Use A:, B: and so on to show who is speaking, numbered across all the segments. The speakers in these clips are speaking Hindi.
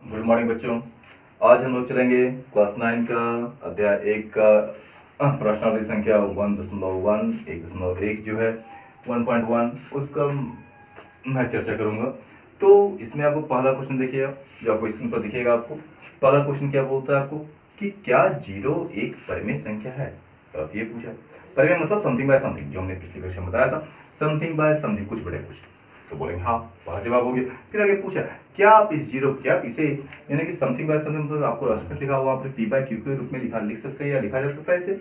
A: गुड मॉर्निंग बच्चों। आज हम लोग चलेंगे क्लास 9 का अध्याय 1 का प्रश्नावली संख्या 1.1 1.1 जो है 1.1 उसका मैं चर्चा करूंगा। तो इसमें आपको पहला क्वेश्चन देखिएगा, जो क्वेश्चन पर दिखेगा आपको पहला क्वेश्चन क्या बोलता है आपको कि क्या जीरो एक परिमेय संख्या है। तो ये पूछा परिमेय मतलब समथिंग बाय समथिंग, जो हमने पिछली कक्षा में बताया था, समथिंग बाय समथिंग, कुछ बड़े कुछ। तो बोलेंगे हाँ, वह जवाब हो गया। फिर आगे पूछा क्या आप इस जीरो, क्या इसे यानी कि समथिंग बाय समथिंग मतलब आपको रेस्पेक्ट लिखा हुआ आपने पी बाय क्यू के रूप में लिख सकते हैं या लिखा जा सकता है इसे,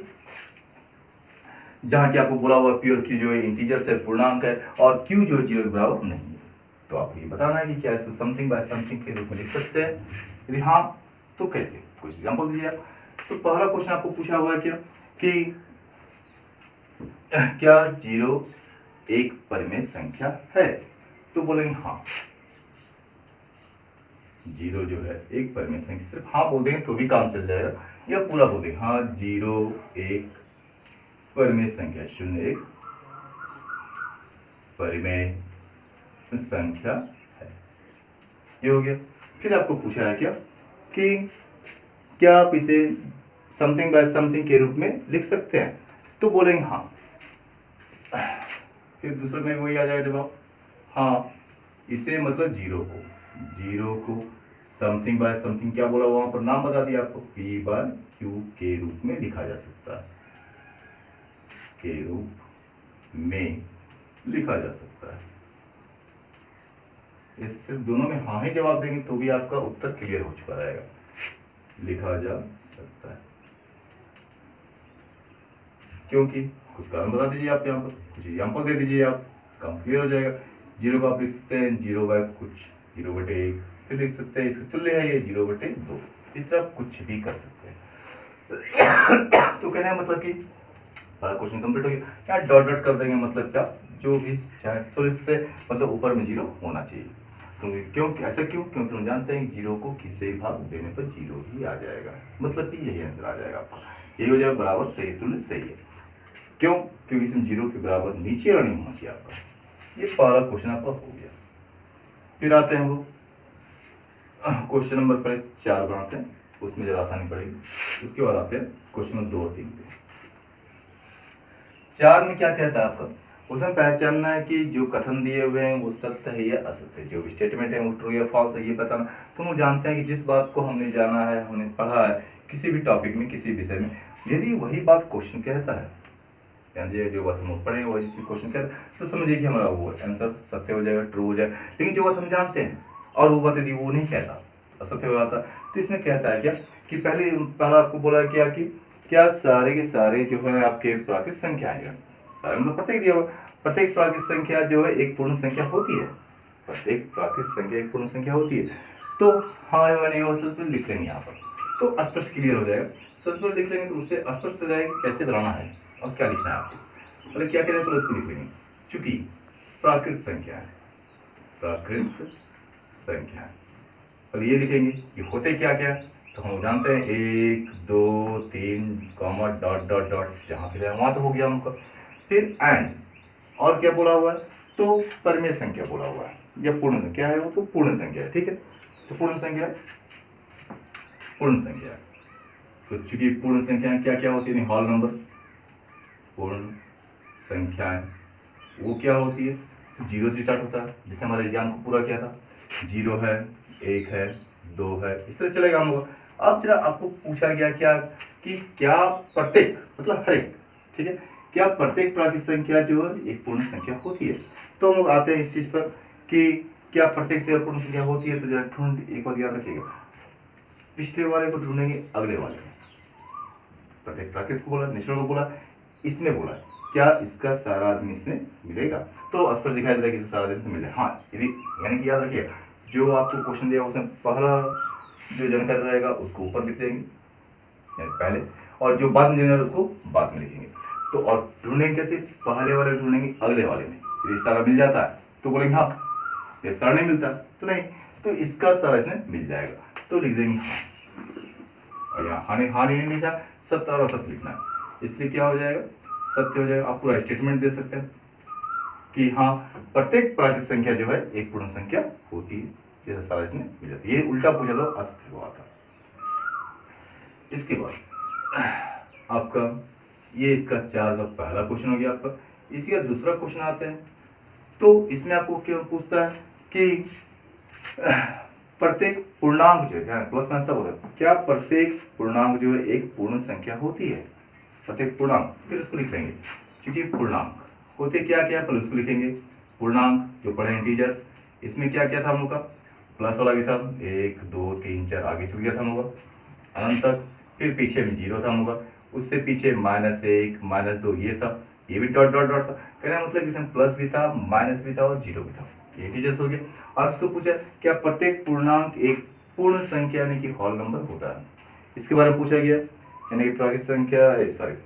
A: जहां कि आपको बोला हुआ प्योर क्यू जो है इंटीजर से पूर्णांक है और क्यू जो जीरो के बराबर नहीं है। तो आपको ये बताना है कि क्या इसको समथिंग बाय समथिंग के रूप में लिख सकते हैं, यदि हाँ तो कैसे, कुछ एग्जांपल दीजिए आप। तो पहला क्वेश्चन आपको पूछा हुआ है क्या कि क्या जीरो एक परिमेय संख्या है। तो बोलेंगे हाँ, जीरो जो है एक परिमेय संख्या, सिर्फ हाँ बोल देंगे तो भी काम चल जाएगा, या पूरा बोल देंगे हाँ जीरो एक परिमेय संख्या, शून्य एक परिमेय संख्या है, ये हो गया। फिर आपको पूछा है क्या कि क्या आप इसे समथिंग बाय समथिंग के रूप में लिख सकते हैं। तो बोलेंगे हाँ, फिर दूसरे में वही आ जाएगा जवाब हाँ, इसे मतलब जीरो को समथिंग बाय समथिंग क्या बोला वहां पर नाम बता दिया आपको, पी बाय क्यू के रूप में लिखा जा सकता है, के रूप में लिखा जा सकता है। ऐसे सिर्फ दोनों में हाँ ही जवाब देंगे तो भी आपका उत्तर क्लियर हो चुका रहेगा, लिखा जा सकता है। क्योंकि कुछ कारण बता दीजिए आप, यहाँ पर कुछ एग्जाम्पल दे दीजिए आप, काम क्लियर हो जाएगा। जीरो को आप लिख सकते हैं जीरो बाय कुछ, जीरो बटे एक, फिर लिख सकते हैं इसका तुल्य है ये जीरो बटे दो, इस तरह कुछ भी कर सकते हैं। तो कहने का मतलब कि पहला क्वेश्चन कंप्लीट हो गया। यहाँ डॉट डॉट कर देंगे मतलब क्या, जो भी चाहे सो लिखते मतलब ऊपर में जीरो होना चाहिए। तो क्यों ऐसा क्यों, क्योंकि हम जानते हैं कि जीरो को किसी भाग देने पर जीरो ही आ जाएगा, मतलब कि यही आंसर आ जाएगा आपका, यही हो जाएगा बराबर सही, तुल्य सही है। क्यों, क्योंकि इसमें जीरो के बराबर नीचे और नहीं होना चाहिए आपका। ये पहला क्वेश्चन आपका हो गया। फिर आते हैं हम लोग क्वेश्चन नंबर पहले 4 बनाते हैं, उसमें जरा आसानी पड़ेगी। उसके बाद आते हैं क्वेश्चन नंबर 2 और 3 पे। 4 में क्या कहता है आपका, उसमें पहचानना है कि जो कथन दिए हुए हैं वो सत्य है या असत्य है, जो स्टेटमेंट है वो ट्रू या फॉल्स है ये बताना। तो हम जानते हैं कि जिस बात को हमने जाना है, हमने पढ़ा है किसी भी टॉपिक में, किसी विषय में, यदि वही बात क्वेश्चन कहता है, जो बात हम पढ़े वही चीज क्वेश्चन कहता है, तो समझिए कि हमारा वो आंसर सत्य हो जाएगा, ट्रू हो जाएगा। लेकिन जो बात हम जानते हैं और वो बात यदि वो नहीं कहता, असत्य हो जाता, तो इसमें कहता है क्या कि पहला आपको बोला क्या कि क्या सारे के सारे जो है आपके प्राकृतिक संख्या है, सारे मतलब प्रत्येक दिया हुआ, प्रत्येक प्राकृतिक संख्या जो है एक पूर्ण संख्या होती है, प्रत्येक प्राकृतिक संख्या एक पूर्ण संख्या होती है। तो हाँ या नहीं हो सकता लिख लेंगे यहाँ पर, तो स्पष्ट क्लियर हो जाएगा। सच पर लिख लेंगे तो उससे स्पष्ट हो जाएगा कैसे बनाना है और क्या लिखना है आपको, मतलब क्या कहते हैं तो उसको लिख लेंगे। चूंकि प्राकृत संख्या है, प्राकृत संख्या है, और ये लिखेंगे ये होते क्या क्या, तो हम जानते हैं 1 2 3 कॉमा डॉट डॉट डॉट, जहाँ फिर वहां तो हो गया हमको। फिर एंड, और क्या बोला हुआ है, तो परिमेय संख्या बोला हुआ है, या पूर्ण संख्या है वो, तो पूर्ण संख्या है, ठीक है। तो पूर्ण संख्या, पूर्ण संख्या, तो चूंकि पूर्ण संख्याएं क्या क्या होती है, हॉल नंबर्स, पूर्ण संख्याएं वो क्या होती है, जीरो से स्टार्ट होता है, जिससे हमारे एग्जाम को पूरा किया था, जीरो है, एक है, दो है, इस तरह चलेगा हम लोग। अब जरा आपको पूछा गया क्या कि क्या प्रत्येक मतलब हर एक, ठीक है, क्या प्रत्येक प्राकृतिक संख्या जो है एक पूर्ण संख्या होती है। तो हम लोग आते हैं इस चीज पर कि क्या प्रत्येक से पूर्ण संख्या होती है। तो जरा ढूंढ, एक बात याद रखिएगा, पिछले वाले को ढूंढेंगे अगले वाले में, प्रत्येक प्राकृत को बोला, निश्चल को बोला, इसमें बोला क्या इसका सारा आदमी इसमें मिलेगा, तो स्पष्ट दिखाई दे रहा है कि इसका सारा आदमी मिलेगा। हाँ यदि यानी कि याद रखिए जो आपको क्वेश्चन दिया उसमें पहला जो जानकारी रहेगा उसको ऊपर लिख देंगे यानी पहले, और जो बाद में जानेगा उसको बाद में लिखेंगे। तो और ढूंढेंगे कैसे, पहले वाले ढूंढेंगे अगले वाले में, यदि सारा मिल जाता है तो बोलेंगे हाँ, ये सारा नहीं मिलता तो नहीं, तो इसका सारा इसमें मिल जाएगा, तो लिख देंगे हाँ। और यहाँ हानि हानि नहीं लिखा, सत्य और असत्य लिखना है, इसलिए क्या हो जाएगा, सत्य हो जाएगा। आप पूरा स्टेटमेंट दे सकते हैं कि हाँ प्रत्येक प्राकृतिक संख्या जो है एक पूर्ण संख्या होती है, जैसा सारा इसमें मिल जाता। ये उल्टा पूछा तो असत्य हुआ था। इसके बाद आपका ये इसका 4 का पहला क्वेश्चन हो गया आपका। इसी का दूसरा क्वेश्चन आता है, तो इसमें आपको क्यों पूछता है कि प्रत्येक पूर्णांक जो है प्लस माइनस सब होता है, क्या प्रत्येक पूर्णांक जो है एक पूर्ण संख्या होती है? प्रत्येक पूर्णांक, फिर उसको लिख लेंगे, क्योंकि पूर्णांक होते क्या क्या, पहले उसको लिखेंगे। पूर्णांक जो पढ़े इंटीजर्स, इसमें क्या क्या था हम लोग का, प्लस वाला भी था, 1 2 3 4 आगे चल गया था हम लोग का अनंत तक। फिर पीछे में 0 था हम लोग का, उससे पीछे -1 -2 ये था, ये भी डॉट डॉट डॉट था। कहने का मतलब इसमें प्लस भी था, माइनस भी था और 0 भी था। ये इंटीजर्स हो गया। और इसको पूछा क्या प्रत्येक पूर्णांक एक पूर्ण संख्या यानी कि होल नंबर होता है, इसके बारे में पूछा गया। यानी कि प्राकृत संख्या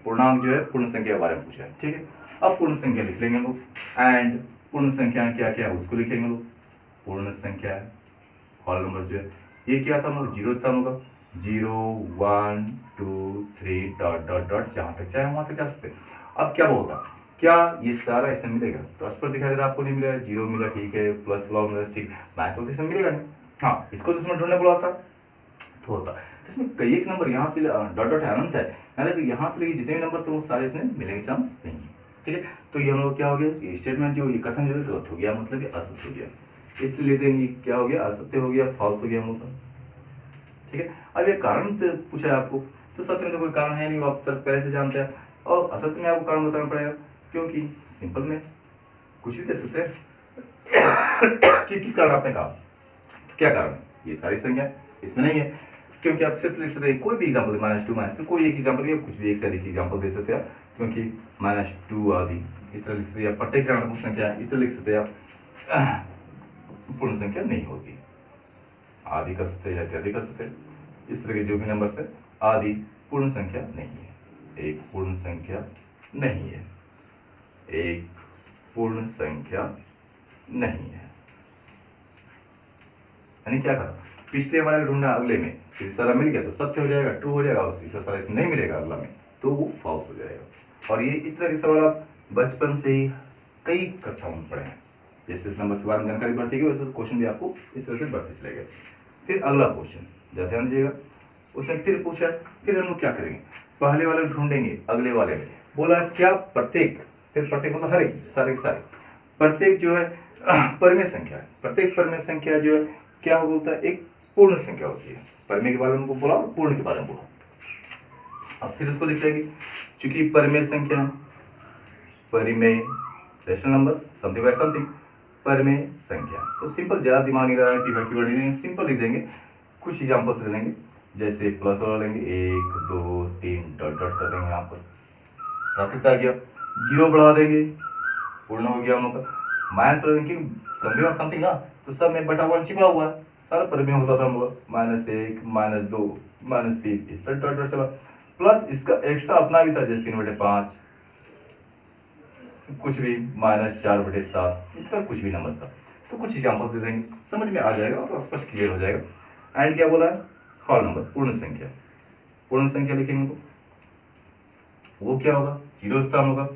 A: पूर्णांक जो है पूर्ण संख्या के बारे में पूछा है। ठीक है, अब पूर्ण संख्या लिख लेंगे हम लोग, एंड पूर्ण संख्या क्या क्या है उसको लिखेंगे लोग। पूर्ण संख्या है होल नंबर जो है, ये क्या था हम लोग, 0 था हम लोग, 0 1 2 3 डॉट डॉट डॉट, जहां तक चाहे वहां तक जा सकते। अब क्या होगा, क्या ये सारा इसमें मिलेगा? तो इस पर दिखाई दे रहा है आपको नहीं मिलेगा, 0 मिला ठीक है, प्लस वाला मिला ठीक, माइनस तो इसमें मिलेगा नहीं। हाँ, इसको तो इसमें ढूंढने बोला था तो होता। तो इसमें कई एक नंबर यहाँ से डॉट डॉट अनंत है, यानी यहाँ से लेके जितने भी नंबर से वो सारे इसमें मिलने के चांस नहीं है। ठीक है, तो ये हम लोग क्या हो गया, ये स्टेटमेंट जो ये कथन जो है गलत हो गया, मतलब ये असत्य हो गया। इसलिए लेते हैं क्या हो गया, असत्य हो गया, फॉल्स हो गया हम लोग का। ठीक है, अब ये कारण तो पूछा है आपको, तो सत्य में तो कोई कारण है नहीं, वो आप पहले से जानते हैं, और असत्य में आपको कारण बताना पड़ेगा, क्योंकि सिंपल में कुछ भी दे सकते हैं कि किस कारण आपने कहा, तो क्या कारण है, ये सारी संख्या इसमें नहीं है, क्योंकि आप सिर्फ लिख सकते हैं कोई भी एग्जाम्पल, -2 -3 कोई एक एग्जाम्पल या कुछ भी एक से अधिक एग्जाम्पल दे सकते हैं, क्योंकि -2 आदि इस तरह लिख सकते हैं, प्रत्येक ऋणात्मक संख्या इस तरह लिख सकते हैं आप, पूर्ण संख्या नहीं होती, आदि कर सकते हैं या इत्यादि कर सकते हैं, इस तरह के जो भी नंबर है आदि पूर्ण संख्या नहीं है, एक पूर्ण संख्या नहीं है, एक पूर्ण संख्या नहीं है। यानी क्या कहा, पिछले वाले ढूंढा अगले में, फिर सारा मिल गया तो सत्य हो जाएगा, ट्रू हो जाएगा, और सारा इसमें नहीं मिलेगा अगला में तो वो फॉल्स हो जाएगा। और ये इस तरह के सवाल आप बचपन से ही कई कक्षाओं में पढ़े हैं, जैसे इस नंबर के बारे में जानकारी बढ़ती गई वैसे क्वेश्चन भी आपको इस तरह से बढ़ते चलेगा। फिर अगला क्वेश्चन जरा ध्यान दीजिएगा, उसने फिर पूछा, फिर हम लोग क्या करेंगे, पहले वाले ढूंढेंगे अगले वाले में, बोला क्या प्रत्येक, फिर प्रत्येक मतलब हर एक सारे के सारे, प्रत्येक जो है परिमेय संख्या है, प्रत्येक परिमेय संख्या जो है क्या बोलता है, एक पूर्ण संख्या होती है। परिमेय के बारे में बोला, पूर्ण के बारे में बोला। अब फिर उसको लिख लेंगे, चूंकि परिमेय संख्या, परिमेय rational number, something bye something, परिमेय संख्या, तो सिंपल, ज्यादा दिमाग नहीं रहा है, कीवर्ड नहीं लेंगे, सिंपल लिख देंगे, कुछ एग्जांपल्स ले लेंगे, जैसे प्लस वाला लेंगे 1 2 3 डॉट डॉट कर देंगे, यहाँ पर प्राकृत आ गया, 0 बढ़ा देंगे, पूर्ण हो गया हम लोग का, माइनस वाला लेंगे, समथिंग समथिंग ना, तो सब में बटा 1 छिपा हुआ है, सारा परिमेय होता था हम लोग, -1 -2 -3 इस तरह डॉट डॉट चला, प्लस इसका एक्स्ट्रा अपना भी था, जैसे 3/5, कुछ भी -4/7, इस तरह कुछ भी नंबर था। तो कुछ एग्जांपल्स दे देंगे, समझ में आ जाएगा और स्पष्ट क्लियर हो जाएगा। एंड क्या बोला है, होल नंबर, पूर्ण संख्या, पूर्ण संख्या लिखेंगे तो वो क्या होगा, 0 स्थान होगा,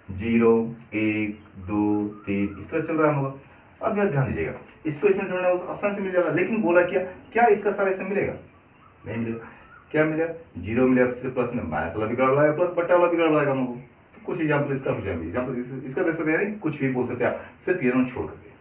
A: 0 1 2 3 इस तरह चल रहा है हम लोग। अब ध्यान दीजिएगा, इसको इसमें ढूंढना हो तो आसान से मिल जाएगा, लेकिन बोला क्या, क्या इसका सारा इसमें मिलेगा, नहीं मिलेगा। क्या मिलेगा, 0 मिलेगा, सिर्फ प्लस में माइनस वाला भी गड़बड़ आएगा, प्लस बट्टा वाला भी गड़बड़ आएगा हम लोग। कुछ एग्जाम्पल इसका हो जाएगा, एग्जाम्पल इसका दे सकते हैं, कुछ भी बोल सकते हैं आप, सिर्फ ये दोनों छोड़ करके।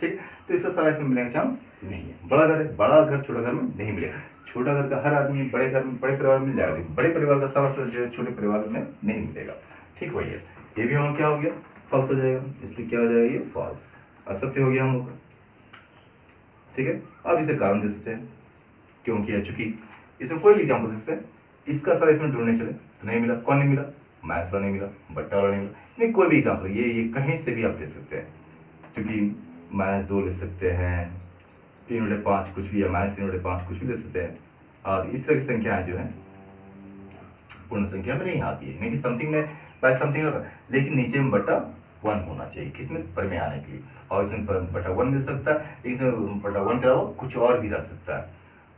A: ठीक, तो इसका सारा इसमें मिलने का चांस नहीं है। बड़ा घर है, बड़ा घर छोटा घर में नहीं मिलेगा, छोटा घर का हर आदमी बड़े घर में, बड़े परिवार में मिल जाएगा, लेकिन बड़े परिवार का सारा जो है छोटे परिवार में नहीं मिलेगा। ठीक, वही है, ये भी हम क्या हो गया, फॉल्स हो जाएगा, इसलिए क्या हो जाएगा, ये फॉल्स, असत्य हो गया हम लोग का। ठीक है, अब इसे कारण दे सकते हैं, क्यों किया, चूंकि इसमें कोई भी एग्जाम्पल दे सकते हैं, इसका सारा इसमें ढूंढने चले तो नहीं मिला, कौन नहीं मिला, मैथ्स वाला नहीं मिला, बट्टा वाला नहीं मिला, नहीं कोई भी एग्जाम्पल, ये कहीं से भी आप दे सकते हैं, क्योंकि -2 ले सकते हैं, 3/5 कुछ भी, या -3/5 कुछ भी ले सकते हैं, और इस तरह की संख्याएं जो है पूर्ण संख्या में नहीं आती है, नहीं समथिंग में बाय समथिंग होगा, लेकिन नीचे में बटा 1 होना चाहिए, किसमें, परिमेय आने के लिए, और इसमें बटा 1 मिल सकता है, लेकिन इसमें बटा 1 के अलावा कुछ और भी रह सकता है,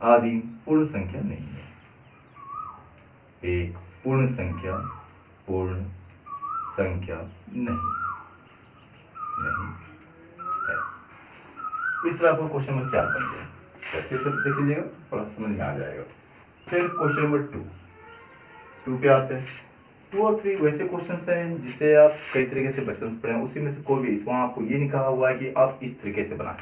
A: आदि पूर्ण संख्या नहीं है, एक पूर्ण संख्या, पूर्ण संख्या नहीं है। इस तरह आपको क्वेश्चन नंबर 4 बन गया। फिर से देख लीजिएगा, थोड़ा समझ में आ जाएगा। फिर क्वेश्चन नंबर 2 पे आते हैं। 2 और 3 वैसे क्वेश्चंस हैं जिसे आप कई तरीके से बचपन से पढ़े हैं, उसी में से कोई भी, वहाँ आपको ये नहीं कहा हुआ है कि आप इस तरीके से बनाएं।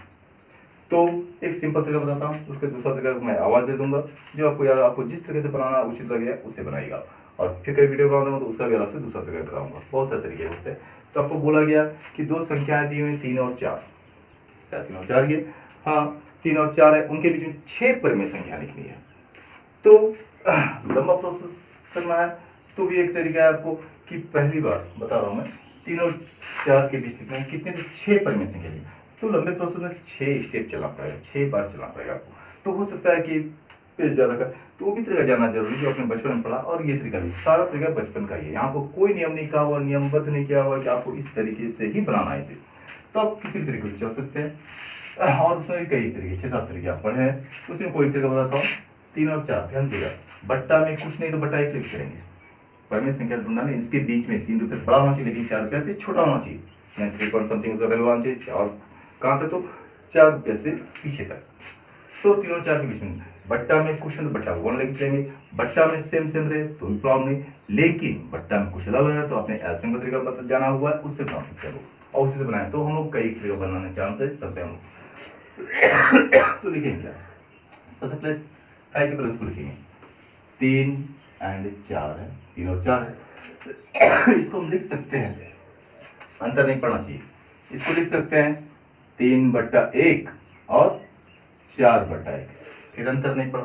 A: तो एक सिंपल तरीका बताता हूँ, उसके दूसरा तरीका मैं आवाज़ दे दूंगा, जो आपको याद, आपको जिस तरीके से बनाना उचित लगे उसे बनाइएगा। और फिर कई वीडियो बनाऊंगा तो उसका भी अलग से दूसरा तरीका बताऊंगा। बहुत सारे तरीके होते हैं। तो आपको बोला गया कि 2 संख्याएं दी हुई 3 और 4, 3 और 4 ये, हाँ 3 और 4 है, उनके बीच में 6 परिमेय संख्या लिखनी है। तो लंबा प्रोसेस करना है, तो भी एक तरीका है आपको कि पहली बार बता रहा हूँ मैं, 3 और 4 के बीच लिखना है कितने, तो 6 परिमेय संख्या लिखनी है। तो लंबे प्रोसेस में 6 स्टेप चलना पड़ेगा, 6 बार चलना पड़ेगा आपको। तो हो सकता है कि पेज ज़्यादा का, तो वो भी तरीका जानना जरूरी जो आपने बचपन में पढ़ा, और ये तरीका भी, सारा तरीका बचपन का ही है। यहाँ पर कोई नियम नहीं कहा हुआ, नियमबद्ध नहीं किया हुआ कि आपको इस तरीके से ही बनाना है इसे। तो आप किसी भी तरीके से चल सकते हैं, और उसमें भी कई तरीके, 6-7 तरीके आप पढ़े हैं, उसमें कोई तरीका बताता हूँ। 3 और 4 ध्यान देगा, बट्टा में कुछ नहीं तो बट्टा 1 लिख करेंगे, परिमेय संख्या ढूंढना है। इसके बीच में 3 रुपये बड़ा होना चाहिए, लेकिन 4 रुपये से छोटा होना चाहिए, 3 पॉइंट समथिंग उसका वैल्यू होना चाहिए। और कहाँ तक, तो 4 रुपये से पीछे तक। तो 3 और 4 के बीच में बट्टा में कुछ नहीं तो बट्टा 1 लेके चलेंगे। बट्टा में सेम रहे तो भी प्रॉब्लम नहीं, लेकिन बट्टा में कुछ अलग है तो अपने एल्सियम का तरीका बता जाना हुआ है, उससे बना सकते हैं लोग, और उसी से बनाए तो हम लोग कई तरीका बनाने चांस है, चलते हैं हम लोग। तो लिखेंगे क्या, सबसे पहले आई के पहले उसको लिखेंगे 3 एंड 4 है, 3 और 4 है। इसको हम लिख सकते हैं, अंतर नहीं पड़ना चाहिए, इसको लिख सकते हैं 3/1 और 4/1, फिर अंतर नहीं पड़ा।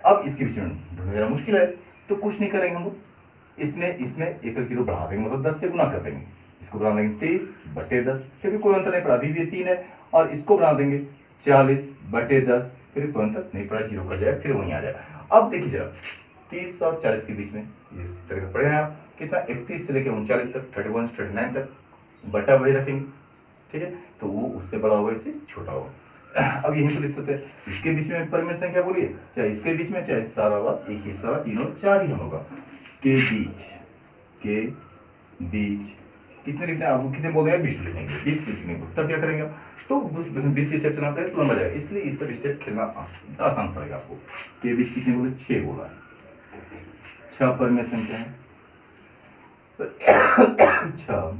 A: अब इसके बीच में ढूंढना मुश्किल है, तो कुछ नहीं करेंगे हम लोग, इसमें एक 0 बढ़ा देंगे, मतलब 10 से गुना कर देंगे, इसको बना देंगे 23/10, फिर भी कोई अंतर नहीं पड़ा, अभी भी 3 है, और इसको बना देंगे 40/10, फिर कोई अंतर नहीं पड़ा, 0 कर जाए, फिर वहीं आ जाए। अब देखिए जरा 30 और 40 के बीच में इस तरह का पढ़े हैं आप, कितना 31 से लेकर 39 तक, 31 से 39 तक, बटा वही रखेंगे, ठीक है, तो वो उससे बड़ा होगा, इससे छोटा होगा। अब यहीं से लिख सकते हैं, इसके बीच में परिमेय संख्या बोलिए, चाहे इसके बीच में, चाहे सारा बात एक ही, सारा 3 और 4 ही होगा। के बीच कितने लिखना है आपको, किसी बोल देंगे 20 लिखेंगे, 20 लिखने को, तब क्या करेंगे, तो 20 स्टेप चलना पड़ेगा तो लंबा जाएगा, इसलिए इस पर स्टेप खेलना आसान पड़ेगा आपको। के बीच कितने बोले, 6 बोला है, 6 परिमेय संख्या है, 6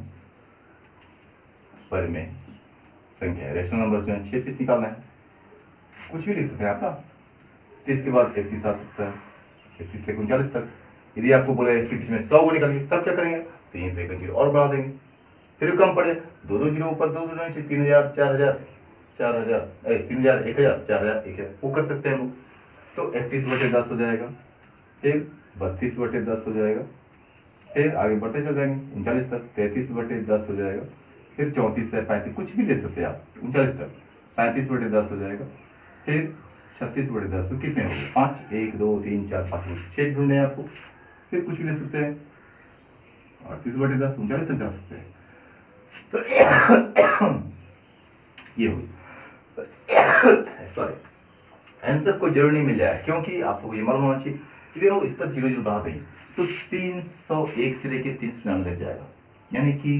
A: परिमेय संख्या है, रेशनल नंबर जो है 6 पीस निकालना है, कुछ भी लिख सकते हैं आप ना। 30 के बाद 31 आ सकता है, 31 से 39 तक। यदि आपको बोला है इसके बीच में 100 को निकालिए, तब क्या करेंगे, तो यहीं पे एक 0 और बढ़ा देंगे, फिर कम पड़े, 2 0 ऊपर 2 0 नीचे, 3000 4000 4000 3000 1000 4000 1000, वो कर सकते हैं हम। तो 31/10 हो जाएगा, फिर 32/10 हो जाएगा, फिर आगे बढ़ते चल जाएंगे 39 तक, 33/10 हो जाएगा, फिर 34 से 35, कुछ भी ले सकते हैं आप, 39 तक 35/10 हो जाएगा, फिर 36/10, तो कितने हो गए, 5, 1 2 3 4 5, 6 ढूंढने हैं आपको, फिर कुछ भी ले सकते हैं, 38/10 39 तक जा सकते हैं। तो ये हुई, सॉरी, आंसर को जरूर नहीं मिल जाए, क्योंकि आपको ये मालूम होना चाहिए, इधर वो इस पर 0 0 बढ़ा देंगे तो 301 से लेकर 399 तक जाएगा, यानी कि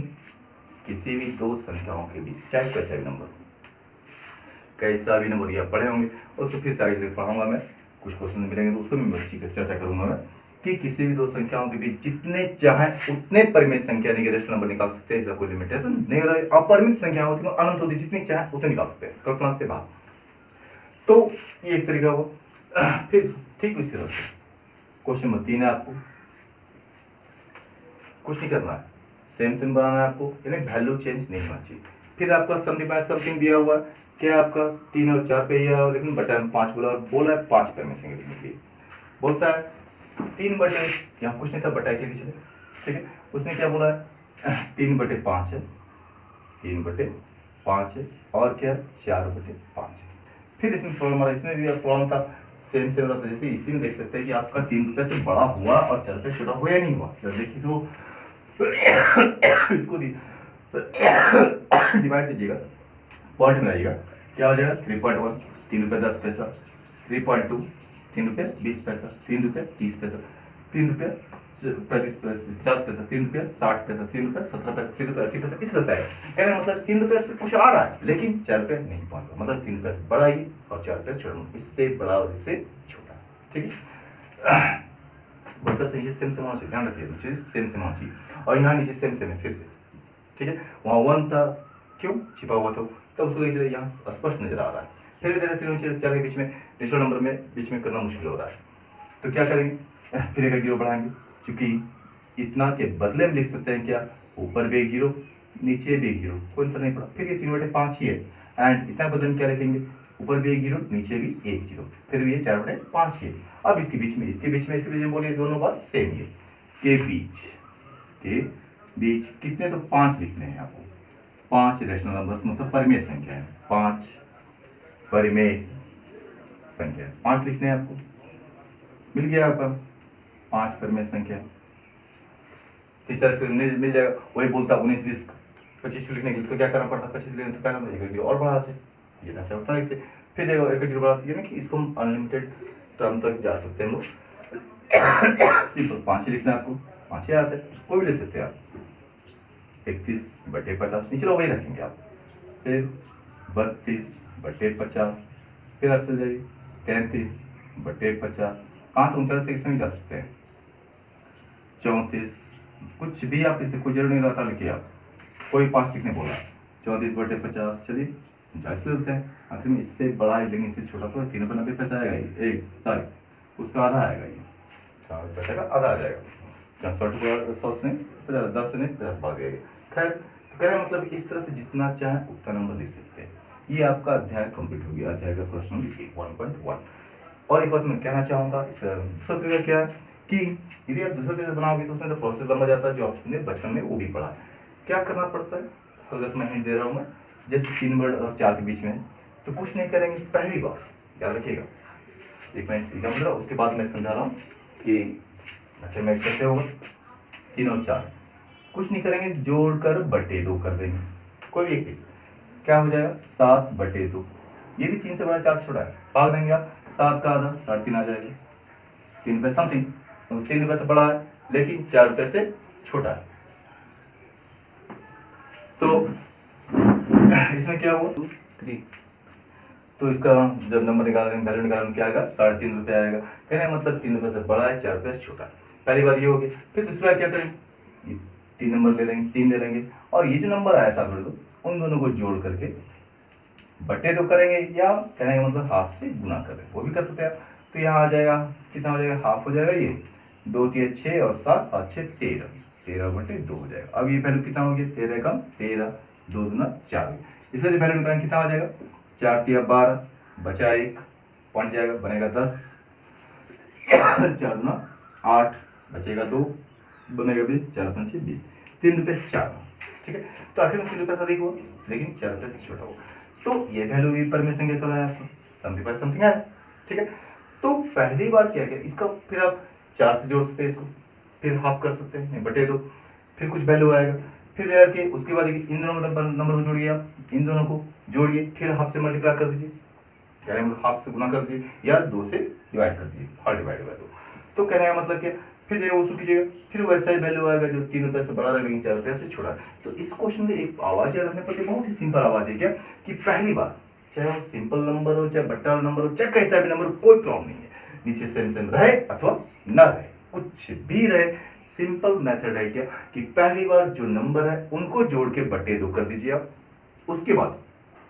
A: किसी भी 2 संख्याओं के बीच, चाहे कैसा भी नंबर, कैसा भी नंबर, या पढ़े होंगे, उसको फिर से आगे पढ़ाऊंगा मैं, कुछ क्वेश्चन मिलेंगे तो उसको भी मैं चर्चा करूंगा मैं, कि किसी भी 2 संख्याओं के बीच जितने चाहे उतने परिमेय संख्या यानी कि रेशनल नंबर निकाल सकते हैं, इसका कोई लिमिटेशन नहीं होता। अपरिमित संख्या होती है, अनंत होती है, जितनी चाहे उतने निकाल सकते हैं, कल्पना से बाहर। तो ये एक तरीका हुआ। फिर ठीक उसी तरह से क्वेश्चन नंबर 3 है, आपको कुछ नहीं करना है, सेम बनाना है आपको, यानी वैल्यू चेंज नहीं होना चाहिए। फिर आपका समथिंग दिया हुआ है, क्या आपका 3 और 4 पे है, लेकिन बटा में 5 बोला, और बोला है 5 परिमेय संख्या लिखने के लिए, बोलता है 3/, यहाँ कुछ नहीं था, बटा के चले, ठीक है, उसने क्या बोला है 3/5 है, 3/5 है, और क्या 4/5 है। फिर इसमें प्रॉब्लम आ रहा है, इसमें भी प्रॉब्लम था, सेम रहता है, जैसे इसी में देख सकते हैं कि आपका 3 रुपये से बड़ा हुआ और 4 रुपये छोटा हुआ या नहीं हुआ, जब देखिए इसको इसको डिवाइड कीजिएगा, पॉइंट में आइएगा, क्या हो जाएगा 3.1 3 रुपये 10 पैसा, 3.2 3 रुपये 20 पैसा, 3 रुपये 30 पैसा, ₹3 ₹35 ₹50 ₹3 60 पैसा ₹3 17 पैसा ₹3 80 पैसा इस तरह से आएगा। कहने का मतलब ₹3 से कुछ आ रहा है लेकिन ₹4 नहीं पहुंच रहा, मतलब ₹3 से बड़ा ही और ₹4 छोटा, इससे बड़ा और इससे छोटा। ठीक है, बस नीचे सेम सेम होना चाहिए, ध्यान रखिए नीचे सेम सेम होना चाहिए और यहाँ नीचे सेम सेम है फिर से। ठीक है, वहाँ 1 था, क्यों छिपा हुआ था, तब उसको देख चलिए यहाँ स्पष्ट नजर आ रहा है। फिर इधर तीनों चार के बीच में नेचुरल नंबर में बीच में करना मुश्किल हो रहा है, तो क्या करेंगे, फिर एक 0 बढ़ाएंगे, चूंकि इतना के बदले में लिख सकते हैं क्या, ऊपर भी 1 0 नीचे भी 1 0, कोई फर्क नहीं पड़ा। फिर ये 3/5 ही है एंड इतना बदले में क्या लिखेंगे, ऊपर भी 1 0 नीचे भी 1 0, फिर भी ये 4/5 है। अब इसके बीच में बोलिए दोनों बात सेम है, के बीच कितने, तो 5 लिखने हैं आपको, 5 रेशनल नंबर्स मतलब परिमेय संख्या है, 5 परिमेय संख्या 5 लिखने हैं आपको, मिल गया आपका 5 परिमेय संख्या। तीसरा मिल जाएगा, वही बोलता 19 20 25 लिखने के लिए तो क्या करना पड़ता, 25 लिखने तो क्या करना पड़ेगा, और बढ़ाते ये था उतना लिखते, फिर देखो 1 0 बढ़ाते, यानी कि इसको हम अनलिमिटेड टर्म तक जा सकते हैं हम लोग। सिंपल 5 ही लिखना है आपको, 5 ही आते हैं, कोई भी ले सकते हैं आप। 31/50 नीचे वही रखेंगे आप, फिर 32/50, फिर आप चल जाइए 33/50, कहाँ तो 39 से इसमें भी जा सकते हैं, 34, कुछ भी आप इससे कोई जरूर नहीं रहता लिखिए आप, कोई 5 लिखने बोला, 34/50, चलिए 40 लेते हैं, आखिर में इससे बड़ा है लेकिन इससे छोटा तो 3/90 पैसा आएगा, ये एक सॉरी उसका आधा आएगा, ये 4 पैसे का आधा आ जाएगा, 100 से नहीं 50, 10 से नहीं 50 भाग जाएगा। खैर तो कहने मतलब इस तरह से जितना चाहे उतना नंबर लिख सकते हैं। ये आपका अध्याय कंप्लीट हो गया, अध्याय का प्रश्न 1.1। और एक बात मैं कहना चाहूँगा, इस दूसरा तरीका क्या है कि यदि आप दूसरा तरीका बनाओगे तो उसमें जो प्रोसेस लंबा जाता है, जो आपने बचपन में वो भी पढ़ा है। क्या करना पड़ता है, तो जैसे मैं हिंट दे रहा हूँ मैं, जैसे 3 वर्ड और 4 के बीच में है तो कुछ नहीं करेंगे, पहली बार याद रखिएगा, एक मैं एग्जाम्पल रहा उसके बाद मैं समझा रहा हूँ कि अच्छा मैं कैसे होगा, 3 और 4 कुछ नहीं करेंगे, जोड़कर बटे 2 कर देंगे, कोई भी एक पीस, क्या हो जाएगा 7/2, ये भी 3 से बड़ा 4 से छोटा है, भाग देंगे आप, 7 का आधा 3.5 आ जाएगा, 3 रुपये समथिंग, तो 3 रुपये से बड़ा है लेकिन 4 रुपये से छोटा है, तो इसमें क्या हुआ 3, तो इसका जब नंबर निकालेंगे वैल्यू निकालेंगे क्या आएगा, 3.5 रुपये आएगा। कहने का मतलब 3 रुपये से बड़ा है 4 रुपये से छोटा है, पहली बार ये हो गया। फिर दूसरी बार क्या करेंगे, 3 नंबर ले लेंगे, 3 ले लेंगे और ये जो नंबर आया 7/2 उन दोनों को जोड़ करके बटे 2 करेंगे, या कहने का मतलब हाफ से गुना करें, वो भी कर सकते हैं। तो यहाँ आ जाएगा कितना हो जाएगा, हाफ हो जाएगा, ये 2 3 6 और 7 7 6 13, 13/2 हो जाएगा। अब ये वैल्यू कितना हो गया, 13 कम 13, 2 दूना 4, इसका जो वैल्यू निकालेंगे कितना हो जाएगा, 4 3 12, बचा 1 पॉइंट जाएगा, बनेगा 10, 4 दूना 8, बचेगा 2, बनेगा 20, 4 5 20, 3 रुपये 4। ठीक है, तो आखिर में 3 रुपये से अधिक हुआ लेकिन 4 रुपये से छोटा हुआ, तो ये वैल्यू भी पर में संख्या कहलाया आपको, समथिंग बाय समथिंग है। ठीक है, तो पहली बार क्या किया, इसका फिर आप 4 से जोड़ सकते हैं, इसको फिर हाफ कर सकते हैं बटे 2, फिर कुछ वैल्यू आएगा, फिर लेकर के उसके बाद इन दोनों नंबर को जोड़िए, आप इन दोनों को जोड़िए, फिर हाफ से मल्टीप्लाई कर दीजिए, यानी हाफ से गुना कर दीजिए या 2 से डिवाइड कर दीजिए, हाफ डिवाइड बाय 2। तो कहने का मतलब क्या, फिर जो उसको कीजिएगा, फिर वैसा ही वैल्यू आएगा जो 3 रुपये से बड़ा लेकिन 4 रुपये से छोटा। तो इस क्वेश्चन में एक आवाज याद रखने पड़ती है, बहुत ही सिंपल आवाज है क्या, कि पहली बार चाहे वो सिंपल नंबर हो, चाहे बट्टा नंबर हो, चाहे कैसा भी नंबर हो, कोई प्रॉब्लम नहीं है, नीचे सेम सेम रहे अथवा न रहे, कुछ भी रहे, सिंपल मेथड है क्या कि पहली बार जो नंबर है उनको जोड़ के बटे 2 कर दीजिए आप, उसके बाद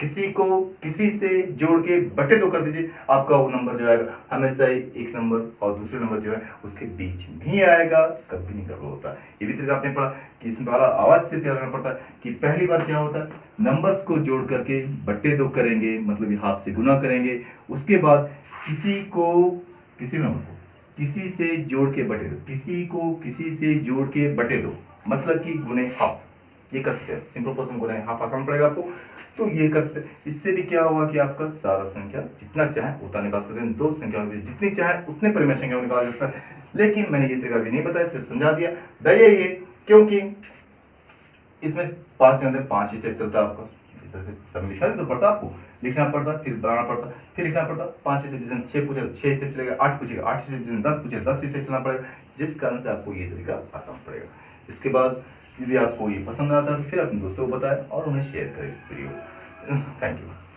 A: किसी को किसी से जोड़ के बटे 2 कर दीजिए, आपका वो नंबर जो आएगा हमेशा ही एक नंबर और दूसरे नंबर जो है उसके बीच में ही आएगा, कभी नहीं गड़बड़ होता। ये भी तरीका आपने पढ़ा कि इसमें वाला आवाज से याद रखना पड़ता है कि पहली बार क्या होता है, नंबर्स को जोड़ करके बटे 2 करेंगे, मतलब ये हाफ से गुना करेंगे, उसके बाद किसी नंबर को किसी से जोड़ के बटे 2, किसी को किसी से जोड़ के बटे 2 मतलब कि गुने हाफ, ये कर सकते हैं, सिंपल पर्सन गुने हाफ आसान पड़ेगा आपको, तो ये कर सकते हैं। इससे भी क्या होगा कि आपका सारा संख्या जितना चाहे उतना निकाल सकते हैं, 2 संख्या जितनी चाहे उतने परिमेय संख्या निकाल सकते हैं, लेकिन मैंने ये तरीका भी नहीं बताया, सिर्फ समझा दिया वजह ये क्योंकि इसमें 5 के अंदर 5 स्टेप चलता है आपका, इस तरह से सब लिखना तो पड़ता आपको, लिखना पड़ता, फिर बनाना पड़ता, फिर लिखना पड़ता। 5 स्टेप, जिसने 6 पूछा 6 स्टेप चलेगा, 8 पूछेगा 8 स्टेप, जिसने 10 पूछे 10 स्टेप चलना पड़ेगा, जिस कारण से आपको ये तरीका आसान पड़ेगा। इसके बाद यदि आपको ये पसंद आता है तो फिर अपने दोस्तों को बताएं और उन्हें शेयर करें इस वीडियो। Thank you.